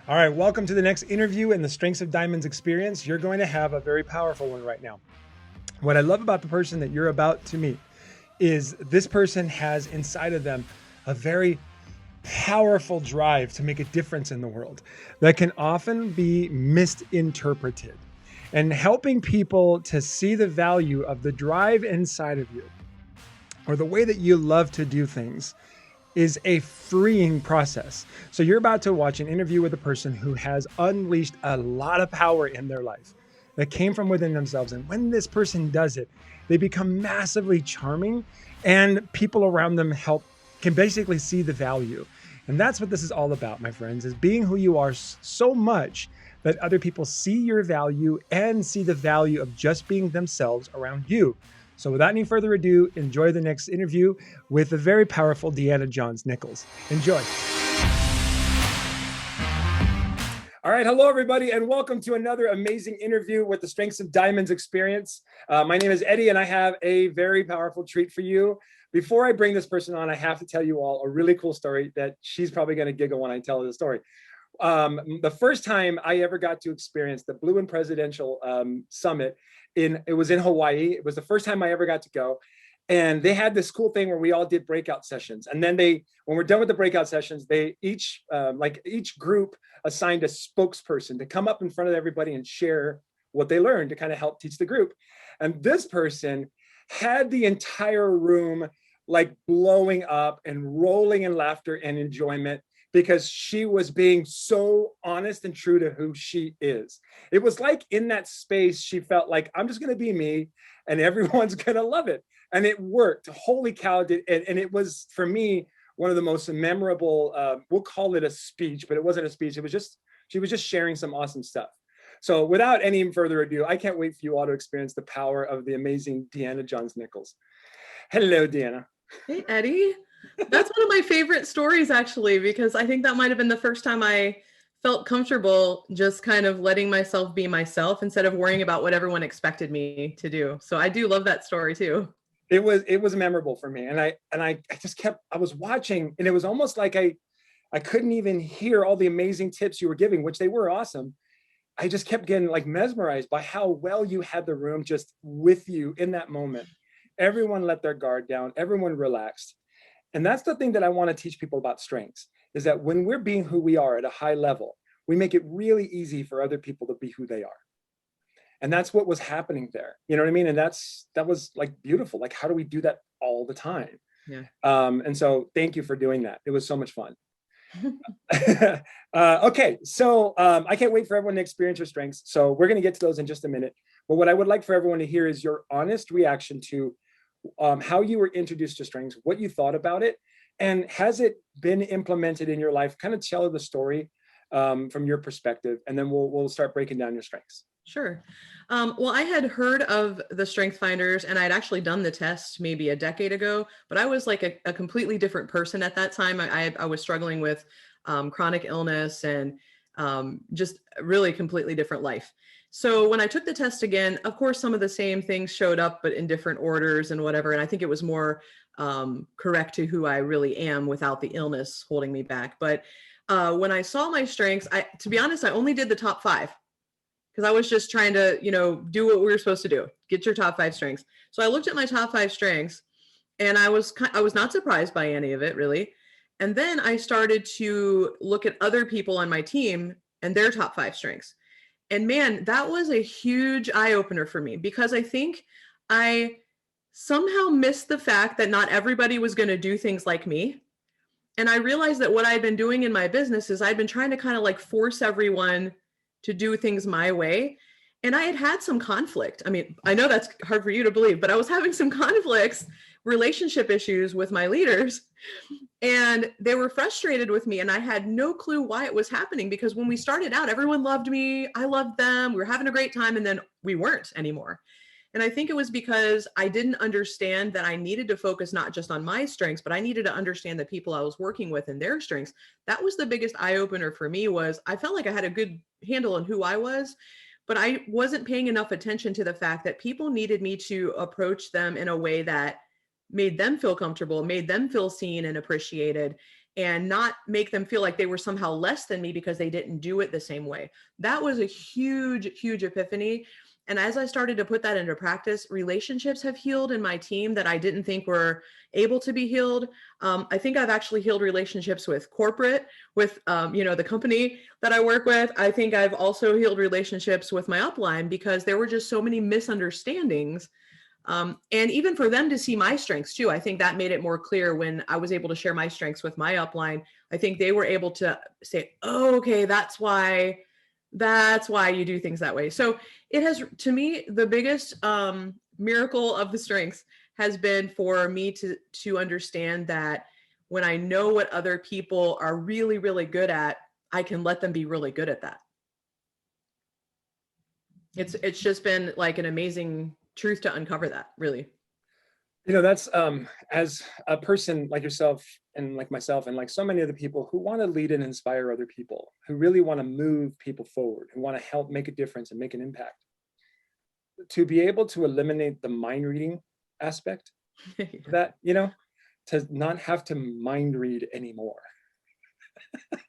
All right, welcome to the next interview in the Strengths of Diamonds experience. You're going to have a very powerful one right now. What I love about the person that you're about to meet is this person has inside of them a very powerful drive to make a difference in the world that can often be misinterpreted. And helping people to see the value of the drive inside of you or the way that you love to do things is a freeing process. So you're about to watch an interview with a person who has unleashed a lot of power in their life that came from within themselves. And when this person does it, they become massively charming and people around them can basically see the value. And that's what this is all about, my friends, is being who you are so much that other people see your value and see the value of just being themselves around you. So without any further ado, enjoy the next interview with the very powerful Deanna Nichols. Enjoy. All right. Hello, everybody, and welcome to another amazing interview with the Strengths of Diamonds experience. My name is Eddie, and I have a very powerful treat for you. Before I bring this person on, I have to tell you all a really cool story that she's probably going to giggle when I tell her the story. The first time I ever got to experience the Blue and Presidential Summit, it was in Hawaii. It was the first time I ever got to go. And they had this cool thing where we all did breakout sessions. And then when we're done with the breakout sessions, they each group assigned a spokesperson to come up in front of everybody and share what they learned to kind of help teach the group. And this person had the entire room like blowing up and rolling in laughter and enjoyment because she was being so honest and true to who she is. It was like in that space, she felt like, I'm just gonna be me and everyone's gonna love it. And it worked, holy cow. And it was, for me, one of the most memorable, we'll call it a speech, but it wasn't a speech. She was just sharing some awesome stuff. So without any further ado, I can't wait for you all to experience the power of the amazing Deanna Nichols. Hello, Deanna. Hey, Eddie. That's one of my favorite stories, actually, because I think that might have been the first time I felt comfortable just kind of letting myself be myself instead of worrying about what everyone expected me to do. So I do love that story too. It was memorable for me. And I was watching, and it was almost like I couldn't even hear all the amazing tips you were giving, which they were awesome. I just kept getting like mesmerized by how well you had the room just with you in that moment. Everyone let their guard down, everyone relaxed. And that's the thing that I want to teach people about strengths, is that when we're being who we are at a high level, we make it really easy for other people to be who they are. And that's what was happening there. You know what I mean? And that was like beautiful. Like, how do we do that all the time? Yeah. And so thank you for doing that. It was so much fun. Okay, so I can't wait for everyone to experience your strengths. So we're going to get to those in just a minute. But what I would like for everyone to hear is your honest reaction to how you were introduced to strengths, what you thought about it, and has it been implemented in your life? Kind of tell the story from your perspective, and then we'll start breaking down your strengths. Sure. Well, I had heard of the Strength Finders, and I'd actually done the test maybe a decade ago, but I was like a completely different person at that time. I was struggling with chronic illness and just really completely different life. So when I took the test again, of course, some of the same things showed up, but in different orders and whatever. And I think it was more correct to who I really am without the illness holding me back. But when I saw my strengths, to be honest, I only did the top 5 because I was just trying to, do what we were supposed to do, get your top 5 strengths. So I looked at my top 5 strengths and I was not surprised by any of it really. And then I started to look at other people on my team and their top 5 strengths. And man, that was a huge eye opener for me because I think I somehow missed the fact that not everybody was going to do things like me. And I realized that what I'd been doing in my business is I'd been trying to kind of like force everyone to do things my way. And I had some conflict. I mean, I know that's hard for you to believe, but I was having some conflicts, relationship issues with my leaders. And they were frustrated with me. And I had no clue why it was happening because when we started out, everyone loved me. I loved them. We were having a great time. And then we weren't anymore. And I think it was because I didn't understand that I needed to focus not just on my strengths, but I needed to understand the people I was working with and their strengths. That was the biggest eye opener for me. Was I felt like I had a good handle on who I was, but I wasn't paying enough attention to the fact that people needed me to approach them in a way that made them feel comfortable, made them feel seen and appreciated. and not make them feel like they were somehow less than me because they didn't do it the same way. That was a huge, huge epiphany. And as I started to put that into practice, relationships have healed in my team that I didn't think were able to be healed. I think I've actually healed relationships with corporate, with the company that I work with. I think I've also healed relationships with my upline because there were just so many misunderstandings. And even for them to see my strengths too, I think that made it more clear when I was able to share my strengths with my upline. I think they were able to say, oh, okay, that's why you do things that way. So it has, to me, the biggest miracle of the strengths has been for me to understand that when I know what other people are really, really good at, I can let them be really good at that. It's just been like an amazing truth to uncover that, really. That's as a person like yourself and like myself and like so many other people who want to lead and inspire other people, who really want to move people forward, who want to help make a difference and make an impact. To be able to eliminate the mind reading aspect that, to not have to mind read anymore.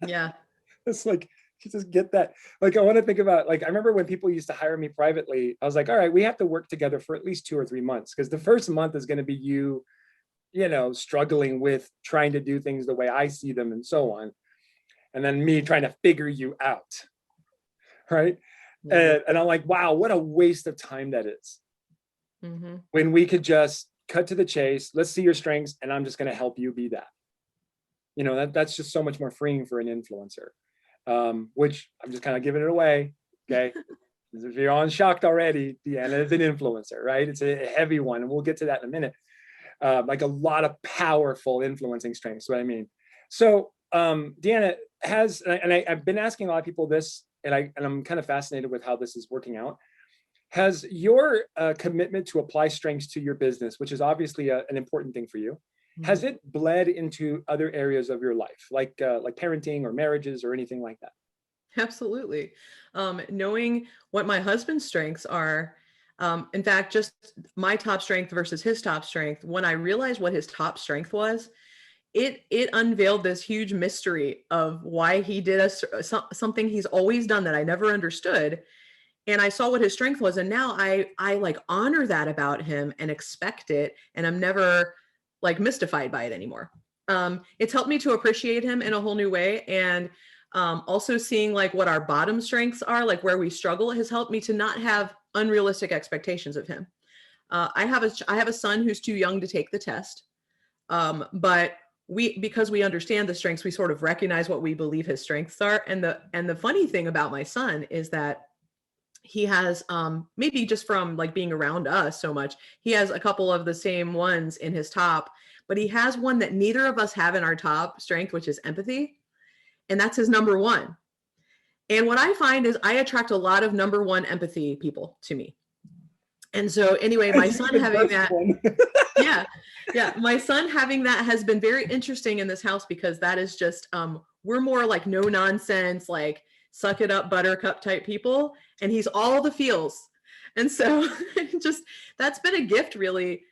Yeah. It's like, you just get that. Like, I want to think about, like, I remember when people used to hire me privately, I was like, all right, we have to work together for at least 2 or 3 months, because the first month is going to be you struggling with trying to do things the way I see them and so on. And then me trying to figure you out. Right. Yeah. And I'm like, wow, what a waste of time that is. Mm-hmm. When we could just cut to the chase, let's see your strengths, and I'm just going to help you be that. That's just so much more freeing for an influencer. Which I'm just kind of giving it away. Okay. If you're on shocked already, Deanna is an influencer, right? It's a heavy one. And we'll get to that in a minute. Like a lot of powerful influencing strengths, what I mean. So Deanna has, and I've been asking a lot of people this, and I'm kind of fascinated with how this is working out. Has your commitment to apply strengths to your business, which is obviously an important thing for you, has it bled into other areas of your life, like parenting or marriages or anything like that? Absolutely. Knowing what my husband's strengths are, in fact, just my top strength versus his top strength, when I realized what his top strength was, it unveiled this huge mystery of why he did something he's always done that I never understood. And I saw what his strength was. And now I like honor that about him and expect it. And I'm never like mystified by it anymore. It's helped me to appreciate him in a whole new way. And also seeing like what our bottom strengths are, like where we struggle, has helped me to not have unrealistic expectations of him. I have a son who's too young to take the test. But because we understand the strengths, we sort of recognize what we believe his strengths are. And the funny thing about my son is that he has maybe just from like being around us so much, he has a couple of the same ones in his top, but he has one that neither of us have in our top strength, which is empathy. And that's his number one. And what I find is I attract a lot of number one empathy people to me. And so anyway, my son having that, yeah, my son having that has been very interesting in this house, because that is just, we're more like no nonsense, like suck it up buttercup type people. And he's all the feels. And so just, that's been a gift really,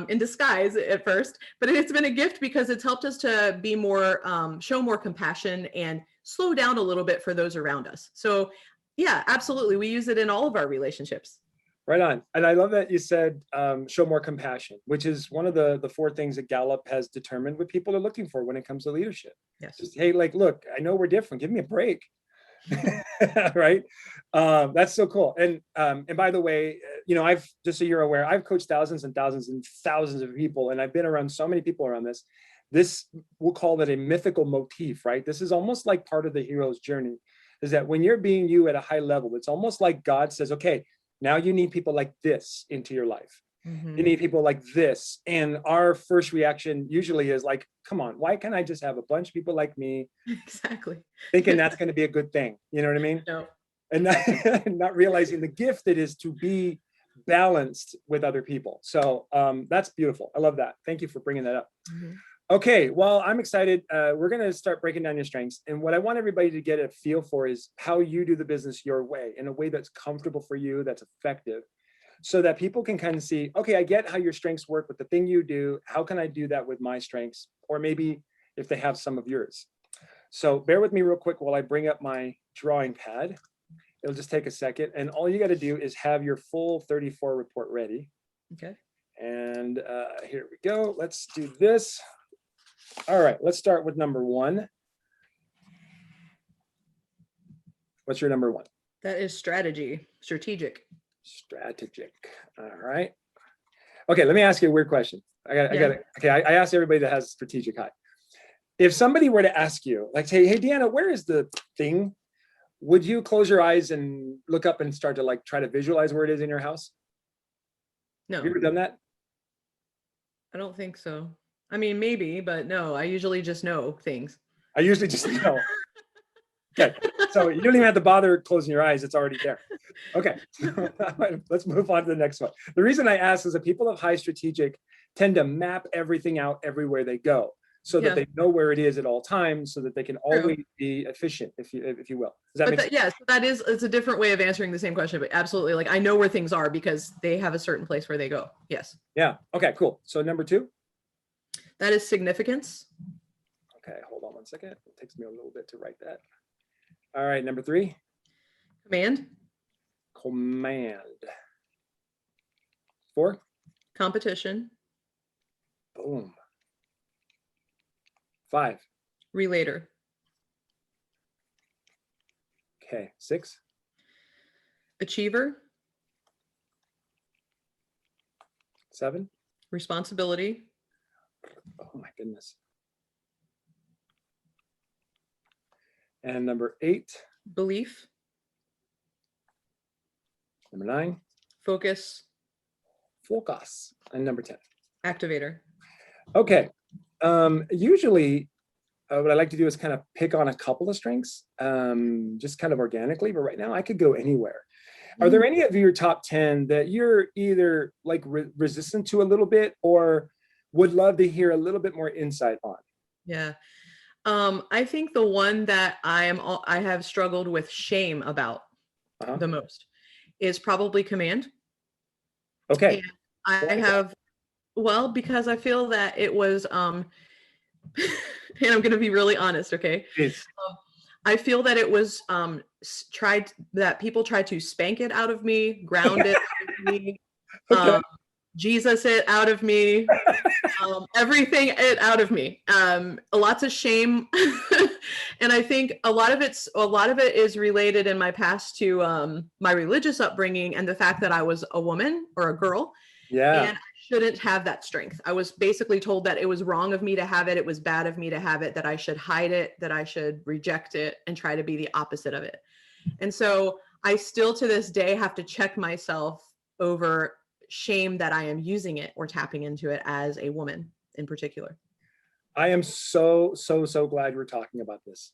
in disguise at first, but it's been a gift because it's helped us to be more, show more compassion and slow down a little bit for those around us. So yeah, absolutely. We use it in all of our relationships. Right on. And I love that you said show more compassion, which is one of the 4 things that Gallup has determined what people are looking for when it comes to leadership. Yes. Just, hey, like, look, I know we're different. Give me a break. Right. That's so cool. And by the way, I've, just so you're aware, I've coached thousands and thousands and thousands of people, and I've been around so many people around this. This, we'll call it a mythical motif, right? This is almost like part of the hero's journey, is that when you're being you at a high level, it's almost like God says, okay, now you need people like this into your life. You need people like this. And our first reaction usually is like, come on, why can't I just have a bunch of people like me? Exactly. Thinking that's going to be a good thing. You know what I mean? No. And not realizing the gift it is to be balanced with other people. So that's beautiful. I love that. Thank you for bringing that up. Okay, well, I'm excited. We're going to start breaking down your strengths. And what I want everybody to get a feel for is how you do the business your way, in a way that's comfortable for you, that's effective, so that people can kind of see, okay, I get how your strengths work with the thing you do. How can I do that with my strengths? Or maybe if they have some of yours. So bear with me real quick while I bring up my drawing pad. It'll just take a second. And all you got to do is have your full 34 report ready. Okay. And here we go. Let's do this. All right, let's start with number 1. What's your number 1? That is strategic. Strategic. All right. Okay, let me ask you a weird question. Okay, I asked everybody that has strategic high. If somebody were to ask you, like, hey, Deanna, where is the thing? Would you close your eyes and look up and start to like try to visualize where it is in your house? No. Have you ever done that? I don't think so. I mean, maybe, but no, I usually just know things. I usually just know. Okay, so you don't even have to bother closing your eyes. It's already there. Okay, let's move on to the next one. The reason I ask is that people of high strategic tend to map everything out everywhere they go, so that they know where it is at all times, so that they can always be efficient, if you will. Does that make sense? Yes, it's a different way of answering the same question, but absolutely. Like, I know where things are because they have a certain place where they go. Yes. Yeah. Okay, cool. So number 2? That is significance. Okay, hold on one second. It takes me a little bit to write that. All right, number 3? Command. 4? Competition. Boom. 5? Relator. Okay, 6? Achiever. 7? Responsibility. Oh my goodness. And number 8? Belief. Number 9? Focus. And number 10? Activator. Okay. Usually what I like to do is kind of pick on a couple of strengths, just kind of organically, but right now I could go anywhere. Are there any of your top 10 that you're either like resistant to a little bit, or would love to hear a little bit more insight on? Yeah. I think the one that I have struggled with shame about the most is probably command. Okay. And I have, well, because I feel that it was, and I'm going to be really honest. Okay. I feel that it was people tried to spank it out of me, ground it out of me, Jesus it out of me, everything it out of me. Lots of shame. And I think a lot of it is related in my past to my religious upbringing and the fact that I was a woman or a girl. Yeah. And I shouldn't have that strength. I was basically told that it was wrong of me to have it. It was bad of me to have it, that I should hide it, that I should reject it and try to be the opposite of it. And so I still to this day have to check myself over shame that I am using it or tapping into it as a woman in particular. I am so glad we're talking about this.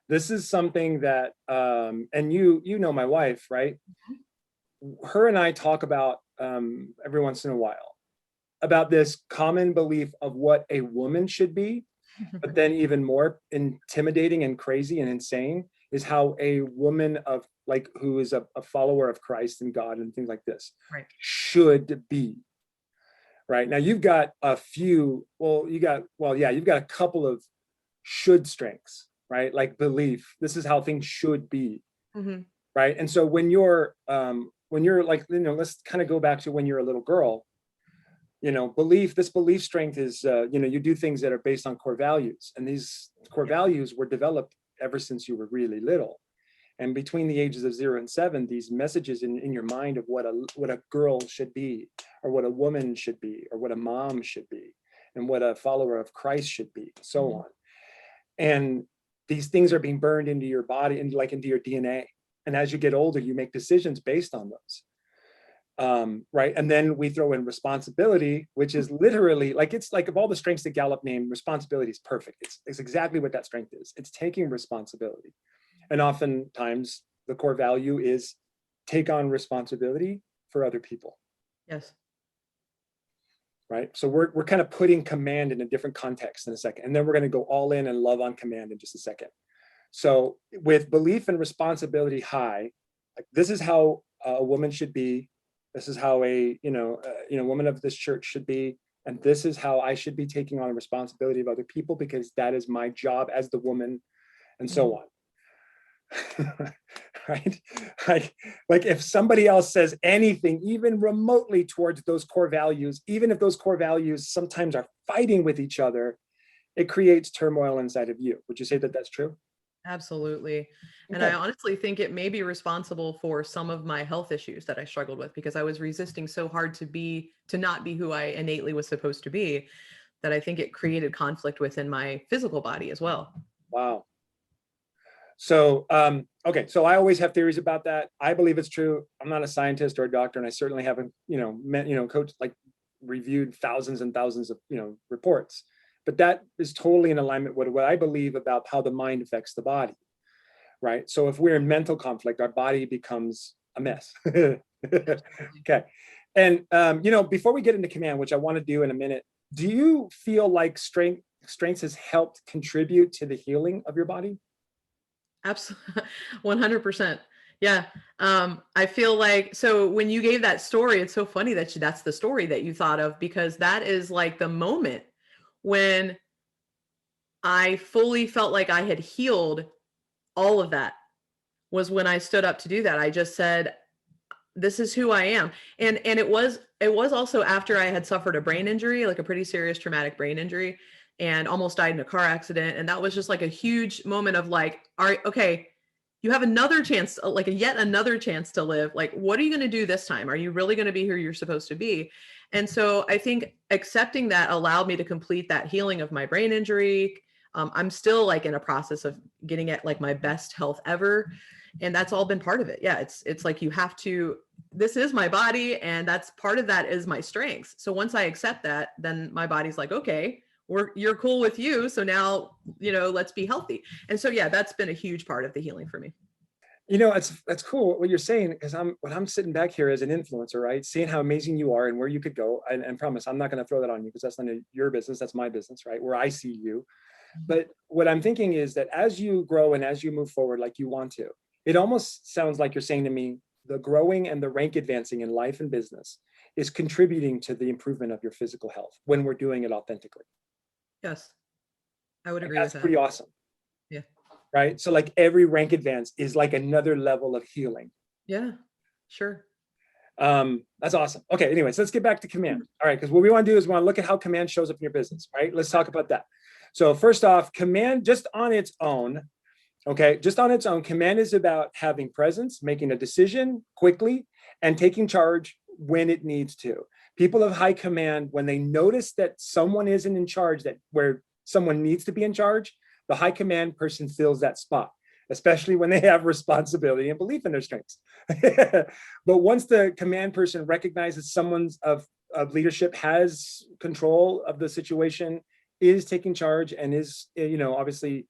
This is something that, and you know my wife, right? Her and I talk about every once in a while about this common belief of what a woman should be, but then even more intimidating and crazy and insane is how a woman of like who is a follower of Christ and God and things like this should be. Right now, you've got a few. You've got a couple of should strengths, right? Like belief. This is how things should be, right? And so when you're like, let's kind of go back to when you're a little girl. This belief strength is, you do things that are based on core values, and these core values were developed ever since you were really little. And between the ages of 0 and 7, these messages in your mind of what a girl should be, or what a woman should be, or what a mom should be, and what a follower of Christ should be, and so on. And these things are being burned into your body and like into your DNA. And as you get older, you make decisions based on those. Right. And then we throw in responsibility, which is literally like, it's like of all the strengths that Gallup named, responsibility is perfect. It's exactly what that strength is. It's taking responsibility. And oftentimes the core value is take on responsibility for other people. Yes. Right. So we're kind of putting command in a different context in a second. And then we're going to go all in and love on command in just a second. So with belief and responsibility high, like this is how a woman should be. This is how a woman of this church should be. And this is how I should be taking on the responsibility of other people, because that is my job as the woman, and so on. Right? Like if somebody else says anything, even remotely towards those core values, even if those core values sometimes are fighting with each other, it creates turmoil inside of you. Would you say that that's true? Absolutely. And Okay. I honestly think it may be responsible for some of my health issues that I struggled with, because I was resisting so hard to not be who I innately was supposed to be, that I think it created conflict within my physical body as well. Wow. So, okay. So I always have theories about that. I believe it's true. I'm not a scientist or a doctor, and I certainly haven't, coach, like reviewed thousands and thousands of, reports, but that is totally in alignment with what I believe about how the mind affects the body. Right. So if we're in mental conflict, our body becomes a mess. Absolutely. Okay. And, before we get into command, which I want to do in a minute, do you feel like strength has helped contribute to the healing of your body? Absolutely. 100%. Yeah. I feel like, so when you gave that story, it's so funny that that's the story that you thought of, because that is like the moment when I fully felt like I had healed all of that, was when I stood up to do that. I just said, this is who I am. And it was also after I had suffered a brain injury, like a pretty serious traumatic brain injury, and almost died in a car accident. And that was just like a huge moment of like, all right, okay, you have another chance, like yet another chance to live. Like, what are you going to do this time? Are you really going to be who you're supposed to be? And so I think accepting that allowed me to complete that healing of my brain injury. I'm still like in a process of getting at like my best health ever. And that's all been part of it. Yeah. It's like, you have to, this is my body, and that's part of that is my strengths. So once I accept that, then my body's like, okay, you're cool with you. So now, let's be healthy. And so, yeah, that's been a huge part of the healing for me. That's cool what you're saying, because I'm sitting back here as an influencer, right? Seeing how amazing you are and where you could go. And promise, I'm not going to throw that on you, because that's none of your business. That's my business, right? Where I see you. But what I'm thinking is that as you grow and as you move forward like you want to, it almost sounds like you're saying to me, the growing and the rank advancing in life and business is contributing to the improvement of your physical health when we're doing it authentically. Yes, I would Like, agree with that's that. pretty awesome, Yeah. right? So like every rank advance is like another level of healing. Yeah, sure. That's awesome. Okay, anyways, let's get back to command. All right, because what we want to do is we want to look at how command shows up in your business, right? Let's talk about that. So first off, command just on its own, okay, just on its own, command is about having presence, making a decision quickly, and taking charge when it needs to. People of high command, when they notice that someone isn't in charge, that where someone needs to be in charge, the high command person fills that spot, especially when they have responsibility and belief in their strengths. But once the command person recognizes someone's of leadership has control of the situation, is taking charge, and is, obviously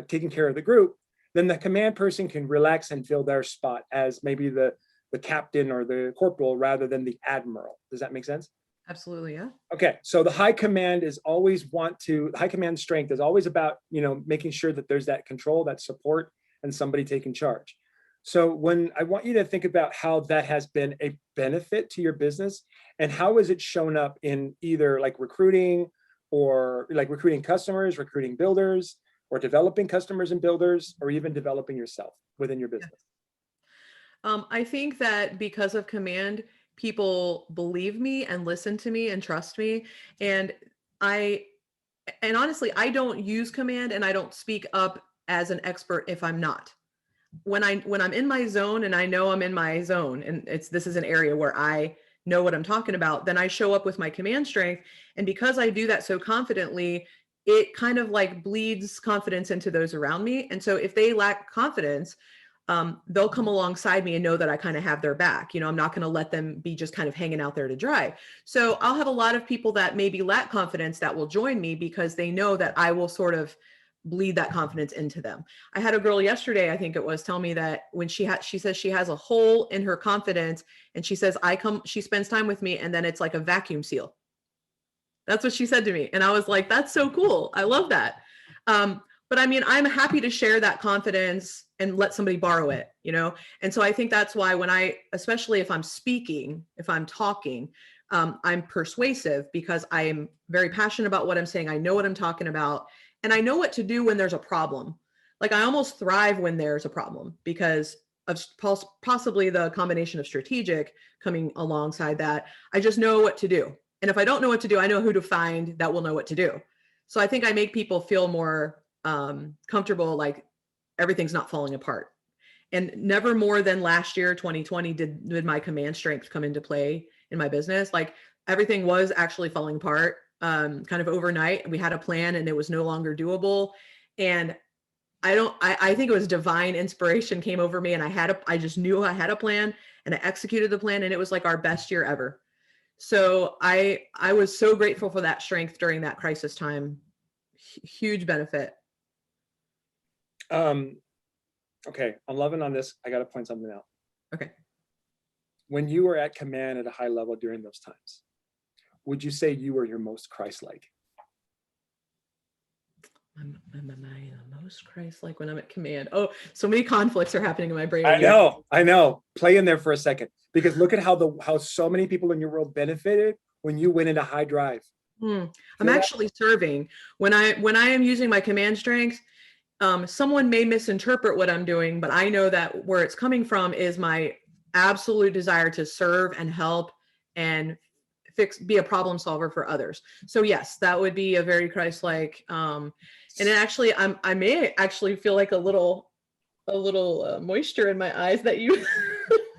taking care of the group, then the command person can relax and fill their spot as maybe the captain or the corporal rather than the admiral. Does that make sense? Absolutely. Yeah. Okay, so the high command the high command strength is always about, making sure that there's that control, that support, and somebody taking charge. So when I want you to think about how that has been a benefit to your business, and how has it shown up in either like recruiting, or like recruiting customers, recruiting builders, or developing customers and builders, or even developing yourself within your business. I think that because of command, people believe me and listen to me and trust me. And I, and honestly, I don't use command and I don't speak up as an expert if I'm not. When I'm in my zone and I know I'm in my zone, and this is an area where I know what I'm talking about, then I show up with my command strength. And because I do that so confidently, it kind of like bleeds confidence into those around me. And so if they lack confidence, they'll come alongside me and know that I kind of have their back. I'm not going to let them be just kind of hanging out there to dry. So I'll have a lot of people that maybe lack confidence that will join me because they know that I will sort of bleed that confidence into them. I had a girl yesterday, I think it was, tell me that when she says she has a hole in her confidence, and she says, she spends time with me and then it's like a vacuum seal. That's what she said to me. And I was like, that's so cool. I love that. But I mean, I'm happy to share that confidence and let somebody borrow it. And so I think that's why especially if I'm speaking, if I'm talking, I'm persuasive because I am very passionate about what I'm saying. I know what I'm talking about, and I know what to do when there's a problem. Like I almost thrive when there's a problem because of possibly the combination of strategic coming alongside that. I just know what to do. And if I don't know what to do, I know who to find that will know what to do. So I think I make people feel more comfortable, like everything's not falling apart. And never more than last year, 2020, did my command strength come into play in my business. Like everything was actually falling apart kind of overnight. We had a plan and it was no longer doable. And I think it was divine inspiration came over me, and I just knew I had a plan and I executed the plan, and it was like our best year ever. So I was so grateful for that strength during that crisis time. Huge benefit. Okay, I'm loving on this. I got to point something out. Okay. When you were at command at a high level during those times, would you say you were your most Christ-like? Am I the most Christ-like when I'm at command? Oh, so many conflicts are happening in my brain. I know. Play in there for a second, because look at how so many people in your world benefited when you went into high drive. I'm actually serving when I am using my command strength. Someone may misinterpret what I'm doing, but I know that where it's coming from is my absolute desire to serve and help and be a problem solver for others. So yes, that would be a very Christ-like. And actually, I may actually feel like a little moisture in my eyes that you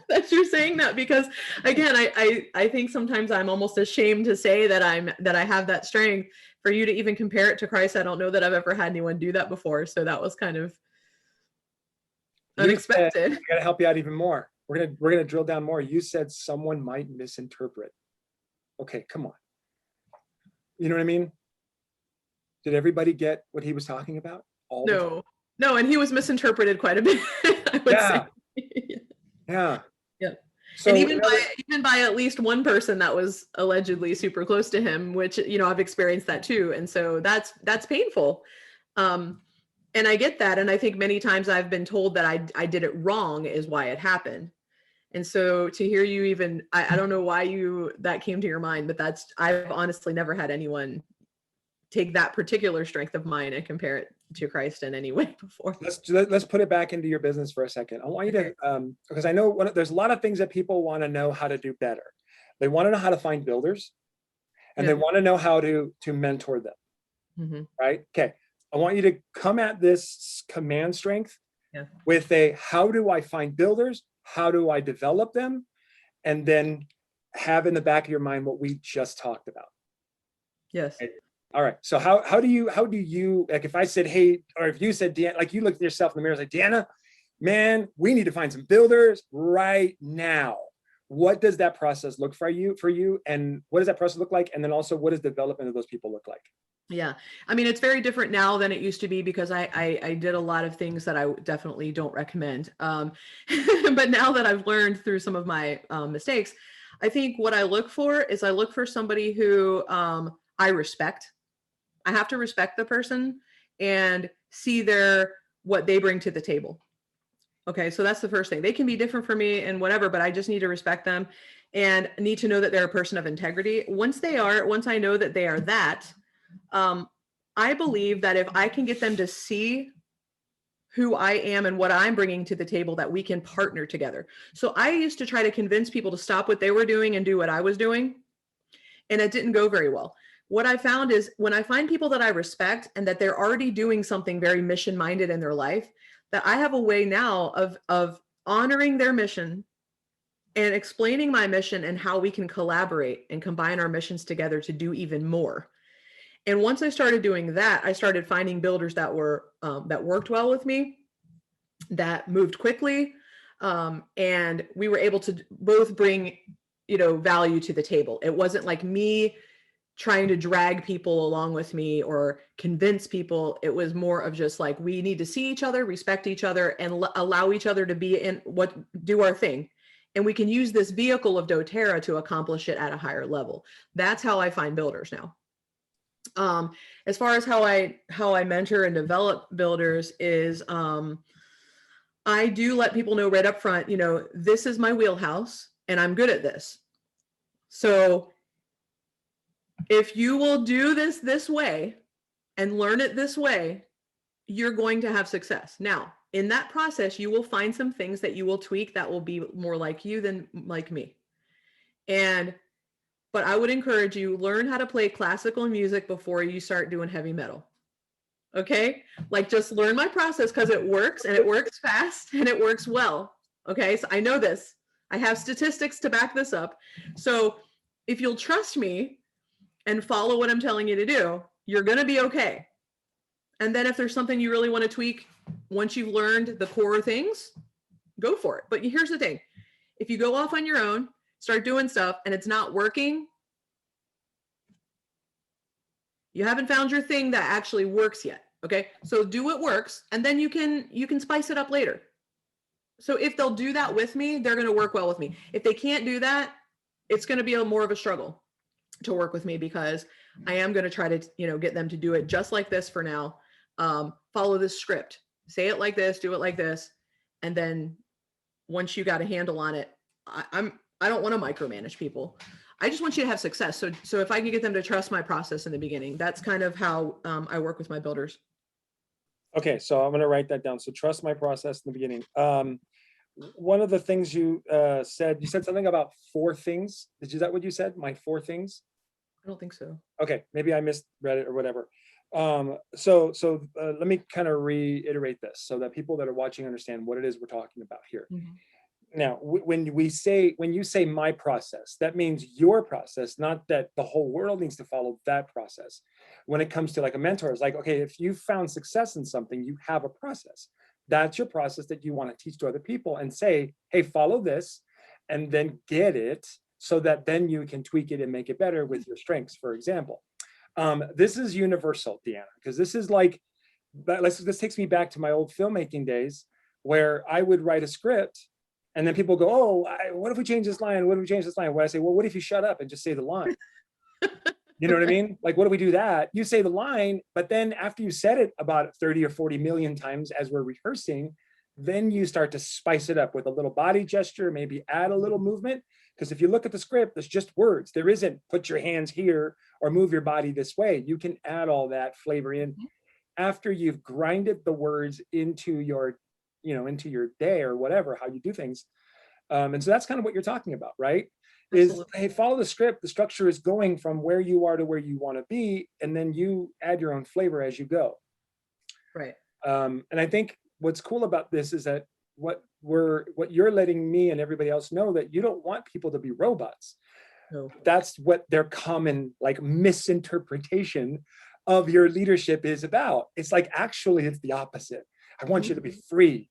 that you're saying that, because again, I think sometimes I'm almost ashamed to say that I have that strength. For you to even compare it to Christ, I don't know that I've ever had anyone do that before. So that was kind of unexpected. I gotta help you out even more. We're gonna drill down more. You said someone might misinterpret. Okay, come on. You know what I mean? Did everybody get what he was talking about? No, and he was misinterpreted quite a bit. I would say. Yeah. So, and even by at least one person that was allegedly super close to him, which, I've experienced that too. And so that's painful. And I get that. And I think many times I've been told that I did it wrong is why it happened. And so to hear you even, I don't know why that came to your mind, but I've honestly never had anyone take that particular strength of mine and compare it to Christ in any way before. Let's put it back into your business for a second. I want you to, because I know there's a lot of things that people want to know how to do better. They want to know how to find builders, and they want to know how to mentor them. Right? Okay. I want you to come at this command strength with how do I find builders? How do I develop them? And then have in the back of your mind what we just talked about. Yes. Okay. All right. So how do you, like, if I said, hey, or if you said, Deanna, like you looked at yourself in the mirror, like, Deanna, man, we need to find some builders right now. What does that process look for you? And what does that process look like? And then also, what does development of those people look like? Yeah. I mean, it's very different now than it used to be, because I did a lot of things that I definitely don't recommend. But now that I've learned through some of my mistakes, I think what I look for is somebody who I respect. I have to respect the person and see what they bring to the table. Okay, so that's the first thing. They can be different for me and whatever, but I just need to respect them and need to know that they're a person of integrity. Once I know that they are that, I believe that if I can get them to see who I am and what I'm bringing to the table, that we can partner together. So I used to try to convince people to stop what they were doing and do what I was doing, and it didn't go very well. What I found is when I find people that I respect and that they're already doing something very mission-minded in their life, that I have a way now of honoring their mission and explaining my mission and how we can collaborate and combine our missions together to do even more. And once I started doing that, I started finding builders that worked well with me, that moved quickly, and we were able to both bring, value to the table. It wasn't like me trying to drag people along with me or convince people. It was more of just like, we need to see each other, respect each other, and allow each other to do our thing. And we can use this vehicle of doTERRA to accomplish it at a higher level. That's how I find builders now. As far as how I mentor and develop builders is, I do let people know right up front, this is my wheelhouse and I'm good at this. So If you will do this way and learn it this way, you're going to have success. Now, in that process, you will find some things that you will tweak that will be more like you than like me. But I would encourage you, learn how to play classical music before you start doing heavy metal. Okay? Like, just learn my process, because it works, and it works fast, and it works well. Okay? So I know this. I have statistics to back this up. So if you'll trust me and follow what I'm telling you to do, you're going to be okay. And then if there's something you really want to tweak, once you've learned the core things, go for it. But here's the thing. If you go off on your own, start doing stuff, and it's not working, you haven't found your thing that actually works yet. Okay? So do what works, and then you can spice it up later. So if they'll do that with me, they're going to work well with me. If they can't do that, it's going to be more of a struggle to work with me, because I am going to try to, get them to do it just like this for now. Follow this script, say it like this, do it like this. And then once you got a handle on it, I don't want to micromanage people. I just want you to have success. So if I can get them to trust my process in the beginning, that's kind of how I work with my builders. Okay, so I'm going to write that down. So trust my process in the beginning. One of the things you said something about 4 things. Is that what you said? My 4 things? I don't think so. Okay, maybe I misread it or whatever. So let me kind of reiterate this so that people that are watching understand what it is we're talking about here. Mm-hmm. Now, when you say my process, that means your process, not that the whole world needs to follow that process. When it comes to like a mentor, it's like, okay, if you found success in something, you have a process. That's your process that you want to teach to other people and say, hey, follow this, and then get it so that then you can tweak it and make it better with your strengths, for example. This is universal, Deanna, because this is like, this takes me back to my old filmmaking days where I would write a script and then people go, oh, what if we change this line? What if we change this line? Where I say, well, what if you shut up and just say the line? You know what I mean? Like, what if we do that? You say the line, but then after you said it about 30 or 40 million times as we're rehearsing, then you start to spice it up with a little body gesture, maybe add a little movement. Because if you look at the script, there's just words. There isn't put your hands here or move your body this way. You can add all that flavor in after you've grinded the words into your, into your day or whatever, how you do things. And so that's kind of what you're talking about, right? Absolutely. Is, hey, follow the script. The structure is going from where you are to where you want to be, and then you add your own flavor as you go. Right. And I think what's cool about this is that what you're letting me and everybody else know, that you don't want people to be robots. No. That's what their common like misinterpretation of your leadership is about. It's like, actually, it's the opposite. I want you to be free.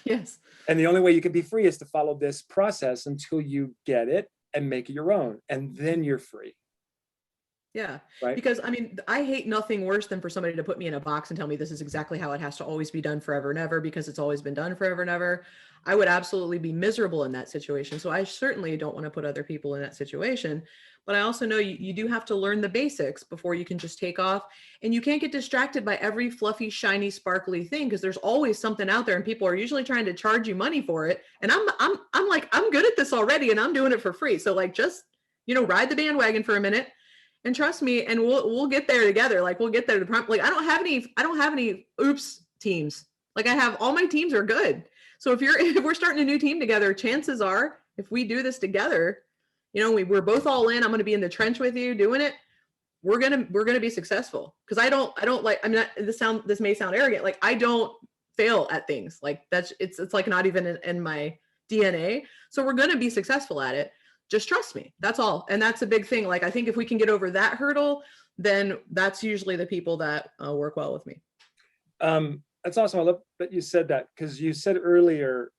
Yes. And the only way you can be free is to follow this process until you get it and make it your own. And then you're free. Yeah. Right. Because I mean, I hate nothing worse than for somebody to put me in a box and tell me this is exactly how it has to always be done forever and ever, because it's always been done forever and ever. I would absolutely be miserable in that situation. So I certainly don't want to put other people in that situation. But I also know you do have to learn the basics before you can just take off. And you can't get distracted by every fluffy, shiny, sparkly thing, because there's always something out there and people are usually trying to charge you money for it. And I'm like, I'm good at this already and I'm doing it for free. So like, just, ride the bandwagon for a minute and trust me, and we'll get there together. Like, we'll get there to like, I don't have any oops teams. Like, I have all my teams are good. So if we're starting a new team together, chances are if we do this together, we're both all in, I'm going to be in the trench with you doing it. We're going to be successful. Cause I don't like, I mean, this may sound arrogant. Like, I don't fail at things like that's, it's like not even in my DNA. So we're going to be successful at it. Just trust me. That's all. And that's a big thing. Like, I think if we can get over that hurdle, then that's usually the people that work well with me. That's awesome. I love that you said that, because you said earlier,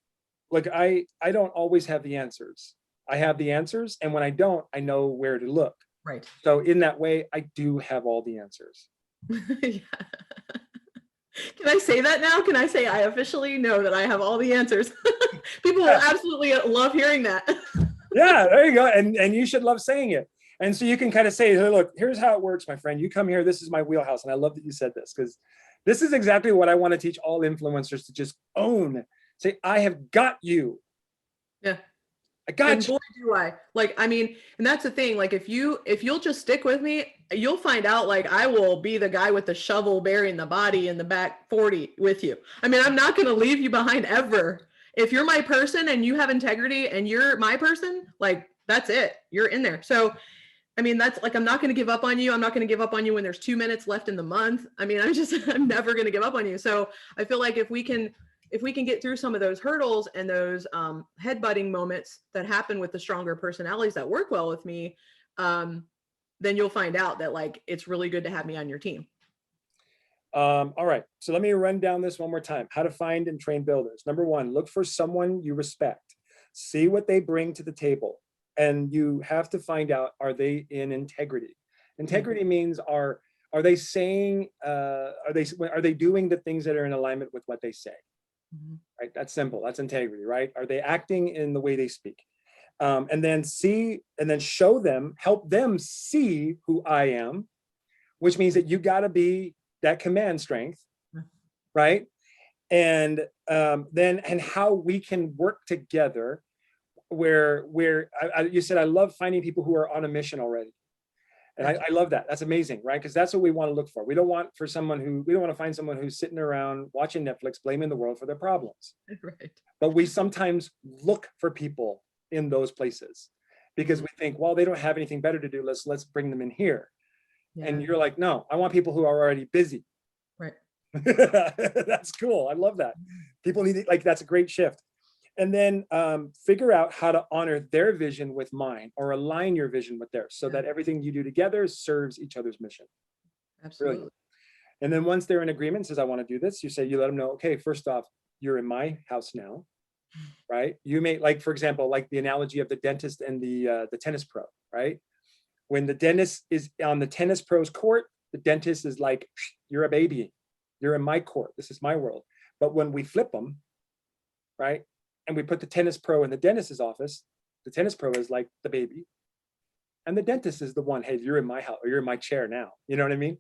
like, I don't always have the answers. I have the answers. And when I don't, I know where to look. Right. So in that way, I do have all the answers. Yeah. Can I say that now? Can I say I officially know that I have all the answers? People will absolutely love hearing that. Yeah, there you go. And you should love saying it. And so you can kind of say, hey, look, here's how it works, my friend. You come here, this is my wheelhouse. And I love that you said this, because this is exactly what I want to teach all influencers to just own. Say, I have got you. Yeah. I got And you. boy, do I. Like, I mean, and that's the thing. Like, if you'll just stick with me, you'll find out, like, I will be the guy with the shovel burying the body in the back 40 with you. I mean, I'm not going to leave you behind ever. If you're my person and you have integrity and you're my person, like, that's it. You're in there. So, I mean, that's like, I'm not going to give up on you. I'm not going to give up on you when there's 2 minutes left in the month. I mean, I'm never going to give up on you. So I feel like if we can get through some of those hurdles and those headbutting moments that happen with the stronger personalities that work well with me, then you'll find out that, like, it's really good to have me on your team. All right, so let me run down this one more time. How to find and train builders. Number one, look for someone you respect. See what they bring to the table. And you have to find out, are they in integrity? Integrity means are they saying, are they doing the things that are in alignment with what they say? Right, that's simple. That's integrity, right? Are they acting in the way they speak? And then show them, help them see who I am, which means that you got to be that command strength, right? And how we can work together where you said, I love finding people who are on a mission already. And I love that. That's amazing, right? Because that's what we want to look for. We don't want to find someone who's sitting around watching Netflix, blaming the world for their problems. Right. But we sometimes look for people in those places because we think, well, they don't have anything better to do. Let's bring them in here. Yeah. And you're like, no, I want people who are already busy. Right. That's cool. I love that. People need it. Like, that's a great shift. And then figure out how to honor their vision with mine, or align your vision with theirs, so that everything you do together serves each other's mission. Absolutely. Brilliant. And then once they're in agreement, says, I want to do this, you let them know, okay, first off, you're in my house now, right? You may, like, for example, like the analogy of the dentist and the tennis pro, right? When the dentist is on the tennis pro's court, the dentist is like, you're a baby. You're in my court. This is my world. But when we flip them, right? And we put the tennis pro in the dentist's office, the tennis pro is like the baby. And the dentist is the one, hey, you're in my house, or you're in my chair now. You know what I mean?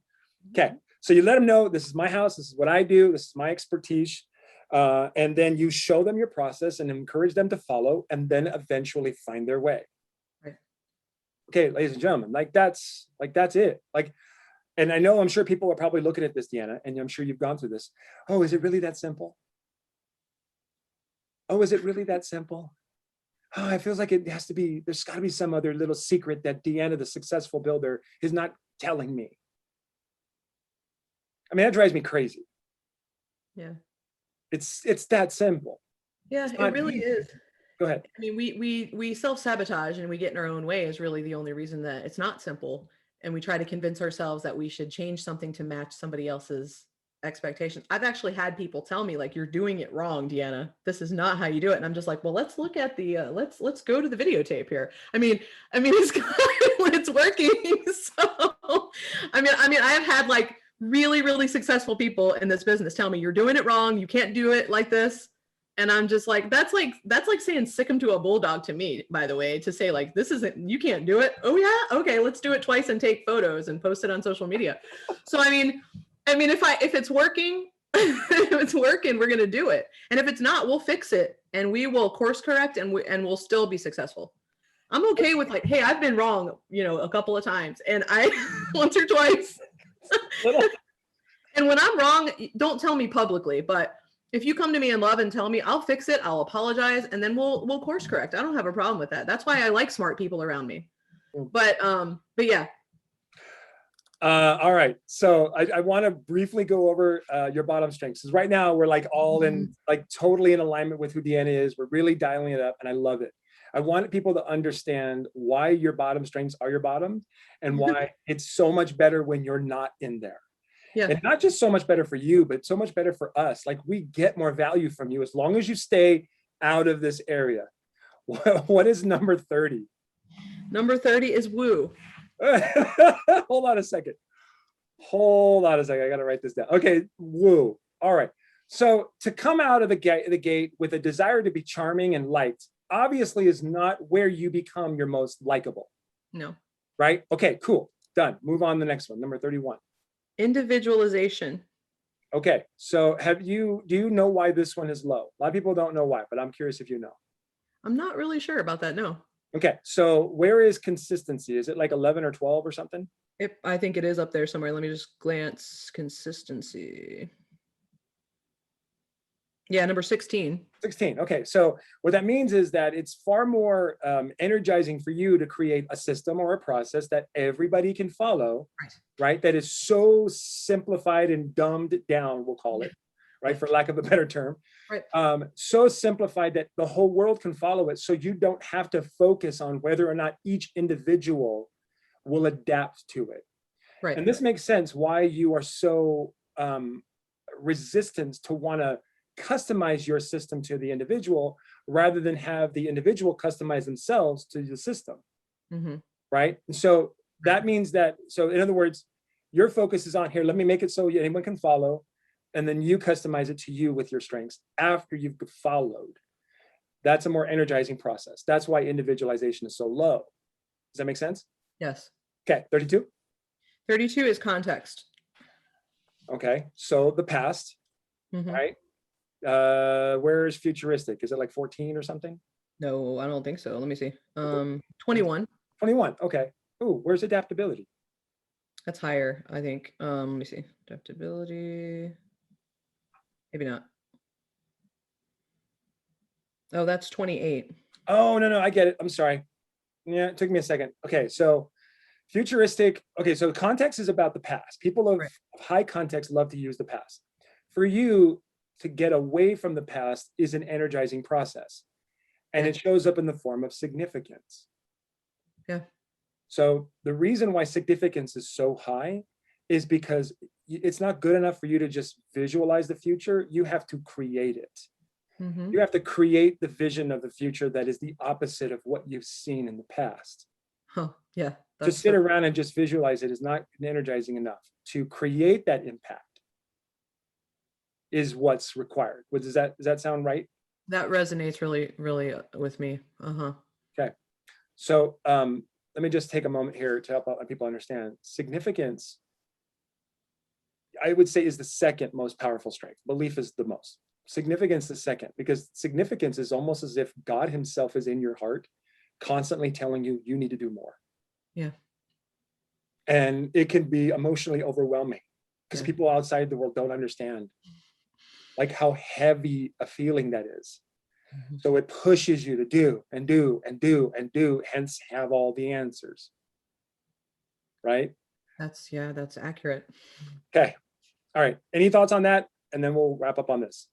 Okay. So you let them know, this is my house. This is what I do. This is my expertise. And then you show them your process and encourage them to follow, and then eventually find their way. Right. Okay, ladies and gentlemen, that's it. And I know, I'm sure people are probably looking at this, Deanna, and I'm sure you've gone through this. Oh, is it really that simple? Oh, is it really that simple? Oh, it feels like it has to be, there's got to be some other little secret that Deanna, the successful builder, is not telling me. I mean, that drives me crazy. Yeah. It's that simple. Yeah, it really is. Go ahead. I mean, we self-sabotage and we get in our own way is really the only reason that it's not simple. And we try to convince ourselves that we should change something to match somebody else's expectations. I've actually had people tell me, like, you're doing it wrong, Deanna. This is not how you do it. And I'm just like, well, let's look at the let's go to the videotape here. I mean it's working. So I mean I've had like really, really successful people in this business tell me, you're doing it wrong, you can't do it like this. And I'm just like, that's like saying sick him to a bulldog to me, by the way, to say, like, this isn't, you can't do it. Oh yeah, okay, let's do it twice and take photos and post it on social media. So I mean, if it's working, if it's working, we're gonna do it. And if it's not, we'll fix it and we will course correct, and we'll still be successful. I'm okay with, like, hey, I've been wrong, a couple of times, and I once or twice. And when I'm wrong, don't tell me publicly, but if you come to me in love and tell me, I'll fix it, I'll apologize, and then we'll course correct. I don't have a problem with that. That's why I like smart people around me. But yeah. All right. So I want to briefly go over your bottom strengths. Because right now we're like all in, like, totally in alignment with who Deanna is. We're really dialing it up, and I love it. I want people to understand why your bottom strengths are your bottom, and why it's so much better when you're not in there. Yeah. And not just so much better for you, but so much better for us. Like, we get more value from you as long as you stay out of this area. What is number 30? Number 30 is woo. Hold on a second. I got to write this down. Okay, woo. All right. So to come out of the gate with a desire to be charming and liked, obviously is not where you become your most likable. No. Right? Okay, cool. Done. Move on to the next one. Number 31. Individualization. Okay, so do you know why this one is low? A lot of people don't know why, but I'm curious if you know. I'm not really sure about that. No. Okay, so where is consistency? Is it like 11 or 12 or something? I think it is up there somewhere. Let me just glance consistency. Yeah, number 16. 16. Okay, so what that means is that it's far more energizing for you to create a system or a process that everybody can follow, Right. right? That is so simplified and dumbed down, we'll call it, right? Yeah. For lack of a better term. Right. So simplified that the whole world can follow it. So you don't have to focus on whether or not each individual will adapt to it. Right. And this makes sense why you are so resistant to want to customize your system to the individual rather than have the individual customize themselves to the system. Mm-hmm. Right. And so that means that, so in other words, your focus is on here, let me make it so anyone can follow, and then you customize it to you with your strengths after you've followed. That's a more energizing process. That's why individualization is so low. Does that make sense? Yes. Okay, 32. 32 is context. Okay, so the past, Mm-hmm. right? Where is futuristic? Is it like 14 or something? No, I don't think so. Let me see. 21. 21. Okay. Ooh, where's adaptability? That's higher, I think. Let me see. Adaptability. Maybe not. Oh, that's 28. Oh, no, I get it. I'm sorry. Yeah, it took me a second. Okay, so futuristic. Okay, so context is about the past. People of high context love to use the past. For you to get away from the past is an energizing process. And it shows up in the form of significance. Yeah. So the reason why significance is so high is because it's not good enough for you to just visualize the future. You have to create it. Mm-hmm. You have to create the vision of the future that is the opposite of what you've seen in the past. Huh. Yeah. To sit around and just visualize it is not energizing enough. To create that impact is what's required. Does that sound right? That resonates really, really with me. Okay. So let me just take a moment here to help people understand. Significance, I would say, is the second most powerful strength. Belief is the most. Significance the second, because significance is almost as if God himself is in your heart, constantly telling you, you need to do more. Yeah. And it can be emotionally overwhelming because people outside the world don't understand like how heavy a feeling that is. Mm-hmm. So it pushes you to do and do and do and do, hence have all the answers. Right? That's accurate. Okay. All right. Any thoughts on that? And then we'll wrap up on this.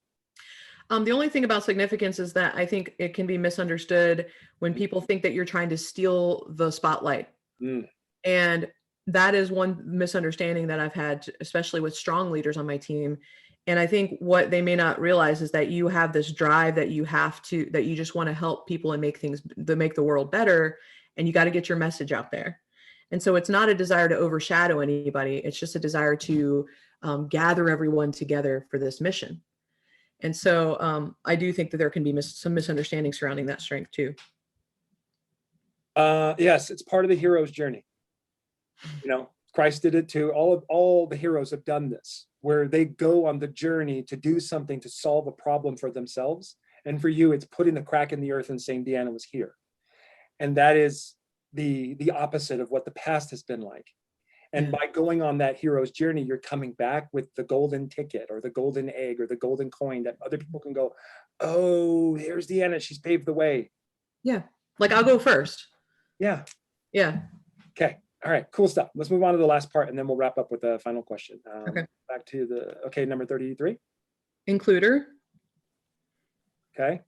The only thing about significance is that I think it can be misunderstood when people think that you're trying to steal the spotlight. Mm. And that is one misunderstanding that I've had, especially with strong leaders on my team. And I think what they may not realize is that you have this drive that you just want to help people and make the world better. And you got to get your message out there. And so it's not a desire to overshadow anybody. It's just a desire to gather everyone together for this mission. And so I do think that there can be some misunderstanding surrounding that strength too. Yes, it's part of the hero's journey. You know, Christ did it too. All the heroes have done this, where they go on the journey to do something to solve a problem for themselves. And for you, it's putting the crack in the earth and saying Deanna was here. And that is the opposite of what the past has been like. And by going on that hero's journey, you're coming back with the golden ticket or the golden egg or the golden coin that other people can go, oh, here's Deanna. She's paved the way. Yeah. Like I'll go first. Yeah. Yeah. Okay. All right. Cool stuff. Let's move on to the last part and then we'll wrap up with the final question. Okay. Back to number 33. Includer. Okay.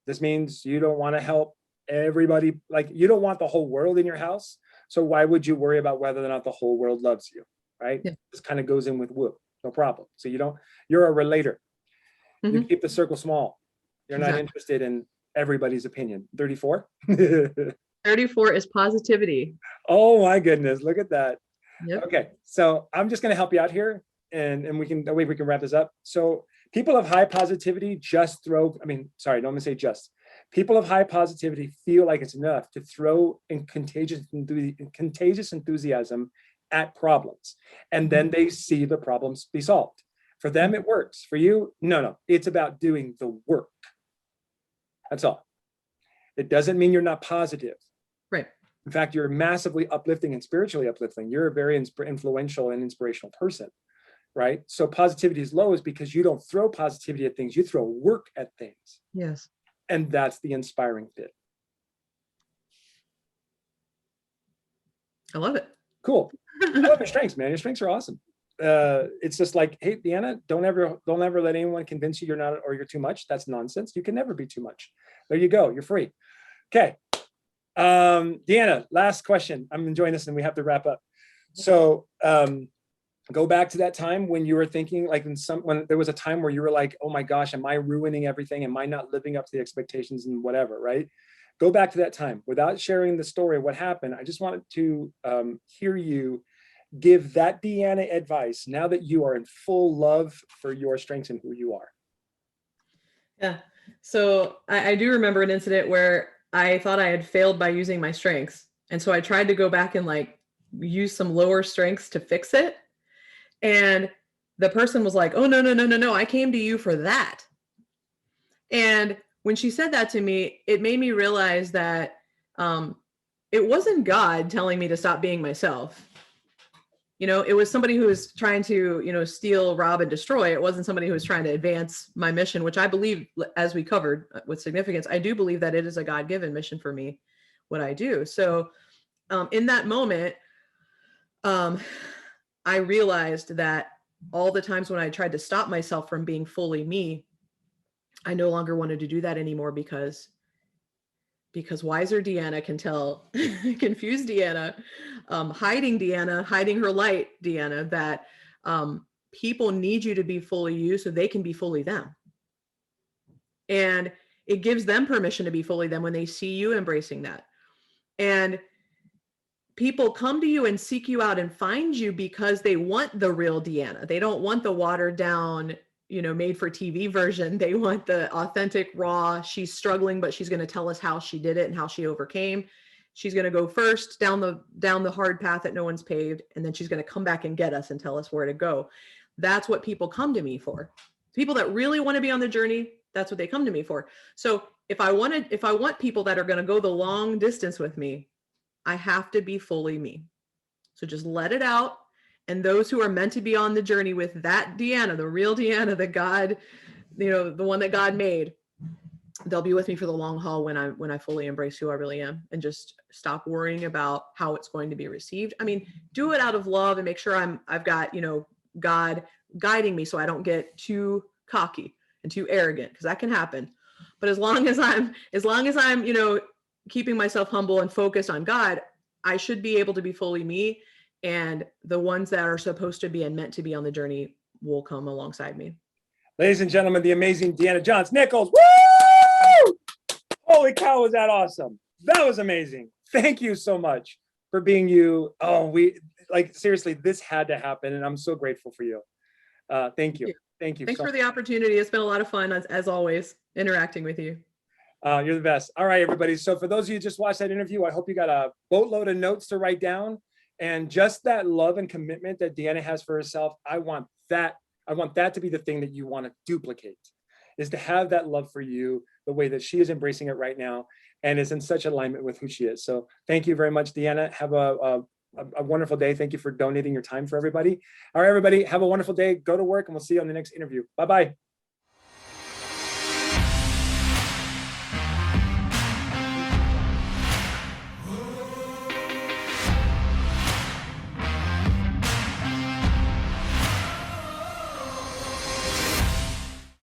This means you don't want to help everybody. Like you don't want the whole world in your house. So why would you worry about whether or not the whole world loves you, right? Yeah. This kind of goes in with woo, no problem. So you're a relator. Mm-hmm. You keep the circle small. You're not interested in everybody's opinion. 34? 34 is positivity. Oh my goodness, look at that. Yep. Okay, so I'm just gonna help you out here and we can wrap this up. So people of high positivity people of high positivity feel like it's enough to throw in contagious enthusiasm at problems. And then they see the problems be solved. For them, it works. For you, no. It's about doing the work. That's all. It doesn't mean you're not positive. Right. In fact, you're massively uplifting and spiritually uplifting. You're a very influential and inspirational person, right? So positivity is low is because you don't throw positivity at things, you throw work at things. Yes. And that's the inspiring bit. I love it. Cool. I love your strengths, man. Your strengths are awesome. It's just like, hey, Deanna, don't ever let anyone convince you you're not or you're too much. That's nonsense. You can never be too much. There you go. You're free. Okay. Deanna, last question. I'm enjoying this and we have to wrap up. So go back to that time when you were thinking, like when there was a time where you were like, oh my gosh, am I ruining everything? Am I not living up to the expectations and whatever, right? Go back to that time without sharing the story of what happened. I just wanted to hear you give that Deanna advice now that you are in full love for your strengths and who you are. Yeah. So I do remember an incident where I thought I had failed by using my strengths. And so I tried to go back and like use some lower strengths to fix it. And the person was like, oh, no. I came to you for that. And when she said that to me, it made me realize that it wasn't God telling me to stop being myself. You know, it was somebody who was trying to, you know, steal, rob, and destroy. It wasn't somebody who was trying to advance my mission, which I believe, as we covered with significance, I do believe that it is a God-given mission for me, what I do. So in that moment, I realized that all the times when I tried to stop myself from being fully me, I no longer wanted to do that anymore because wiser Deanna can tell confused Deanna, hiding her light Deanna, that people need you to be fully you so they can be fully them. And it gives them permission to be fully them when they see you embracing that. And people come to you and seek you out and find you because they want the real Deanna. They don't want the watered down, you know, made for TV version. They want the authentic, raw, she's struggling, but she's going to tell us how she did it and how she overcame. She's going to go first down the hard path that no one's paved. And then she's going to come back and get us and tell us where to go. That's what people come to me for. People that really want to be on the journey, that's what they come to me for. So if I want people that are going to go the long distance with me, I have to be fully me. So just let it out. And those who are meant to be on the journey with that Deanna, the real Deanna, the God, you know, the one that God made, they'll be with me for the long haul when I fully embrace who I really am and just stop worrying about how it's going to be received. I mean, do it out of love and make sure I've got, you know, God guiding me so I don't get too cocky and too arrogant, because that can happen. But as long as I'm, you know, keeping myself humble and focused on God, I should be able to be fully me. And the ones that are supposed to be and meant to be on the journey will come alongside me. Ladies and gentlemen, the amazing Deanna Nichols. Woo! Holy cow, was that awesome. That was amazing. Thank you so much for being you. Oh, seriously, this had to happen. And I'm so grateful for you. Thank you. Thank you. Thanks for the opportunity. It's been a lot of fun, as always, interacting with you. You're the best. All right, everybody. So for those of you who just watched that interview, I hope you got a boatload of notes to write down. And just that love and commitment that Deanna has for herself, I want that to be the thing that you want to duplicate, is to have that love for you the way that she is embracing it right now and is in such alignment with who she is. So thank you very much, Deanna. Have a wonderful day. Thank you for donating your time for everybody. All right, everybody, have a wonderful day. Go to work and we'll see you on the next interview. Bye-bye.